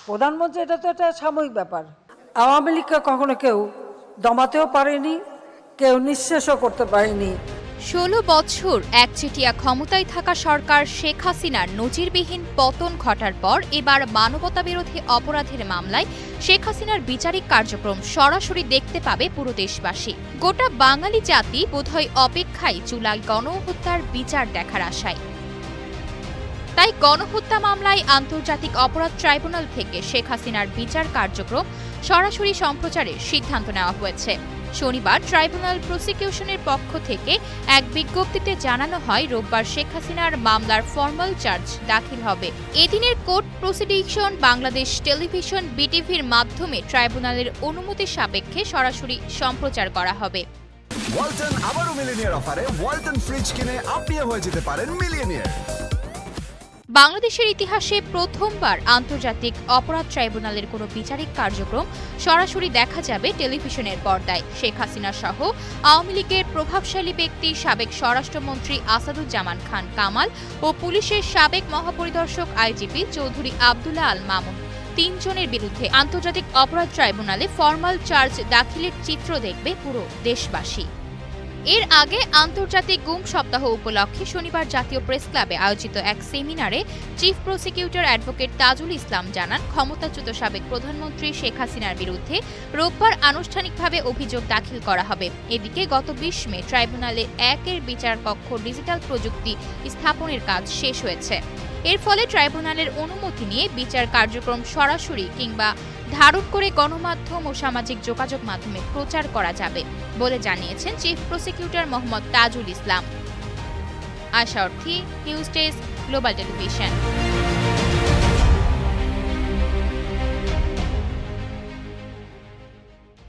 প্রধানমন্ত্রী এটা তো একটা সাময়িক ব্যাপার। আওয়ামী লীগকে কখনো কেউ দমাতেও পারেনি, কেউ নিঃশেষও করতে পারেনি। ১৬ বছর একচেটিয়া ক্ষমতায় থাকা সরকার শেখ হাসিনার নজিরবিহীন পতন ঘটার পর এবার মানবতাবিরোধী অপরাধের মামলায় শেখ হাসিনার বিচারিক কার্যক্রম সরাসরি দেখতে পাবে পুরো দেশবাসী। গোটা বাঙালি জাতি বোধহয় অপেক্ষায় জুলাই গণহত্যার বিচার দেখার আশায়। তাই গণহত্যা মামলায় আন্তর্জাতিক অপরাধ ট্রাইব্যুনাল থেকে শেখ হাসিনার বিচার কার্যক্রম সরাসরি সম্প্রচারের সিদ্ধান্ত নেওয়া হয়েছে। শনিবার ট্রাইব্যুনাল প্রসিকিউশনের পক্ষ থেকে এক বিজ্ঞপ্তিতে জানানো হয়, রোববার শেখ হাসিনার মামলার ফরমাল চার্জ দাখিল হবে। এদিনের কোর্ট প্রসিডিংশন বাংলাদেশ টেলিভিশন বিটিভির মাধ্যমে ট্রাইব্যুনালের অনুমতি সাপেক্ষে সরাসরি সম্প্রচার করা হবে। ওয়ালটন আবারও মিলিয়নিয়ার অফারে ওয়ালটন ফ্রিজ কিনে আপনিও হয়ে যেতে পারেন মিলিয়নিয়ার। বাংলাদেশের ইতিহাসে প্রথমবার আন্তর্জাতিক অপরাধ ট্রাইব্যুনালের কোনো বিচারিক কার্যক্রম সরাসরি দেখা যাবে টেলিভিশনের পর্দায়। শেখ হাসিনা সহ আওয়ামী লীগের প্রভাবশালী ব্যক্তি সাবেক স্বরাষ্ট্রমন্ত্রী আসাদুজ্জামান খান কামাল ও পুলিশের সাবেক মহাপরিদর্শক আইজিপি চৌধুরী আবদুল্লাহ আল মামুন তিনজনের বিরুদ্ধে আন্তর্জাতিক অপরাধ ট্রাইব্যুনালে ফরমাল চার্জ দাখিলের চিত্র দেখবে পুরো দেশবাসী। এর আগে আন্তর্জাতিক গুম সপ্তাহ উপলক্ষে শনিবার জাতীয় প্রেস ক্লাবে আয়োজিত এক সেমিনারে chief prosecutor advocate Tajul Islam জানান, ক্ষমতাচ্যুত সাবেক প্রধানমন্ত্রী শেখ হাসিনার বিরুদ্ধে রোববার আনুষ্ঠানিকভাবে অভিযোগ দাখিল করা হবে। এদিকে গত ২০ মে ট্রাইব্যুনালে ১-এর বিচার কক্ষ ডিজিটাল প্রযুক্তি স্থাপনের কাজ শেষ হয়েছে। এর ফলে ট্রাইব্যুনালের অনুমতি নিয়ে বিচার কার্যক্রম সরাসরি কিংবা ধারণ করে গণমাধ্যম ও সামাজিক যোগাযোগ মাধ্যমে প্রচার করা যাবে বলে জানিয়েছেন চিফ প্রসিকিউটর মোহাম্মদ তাজুল ইসলাম। আশা অর্থী, নিউজ ডেস্ক, গ্লোবাল টেলিভিশন।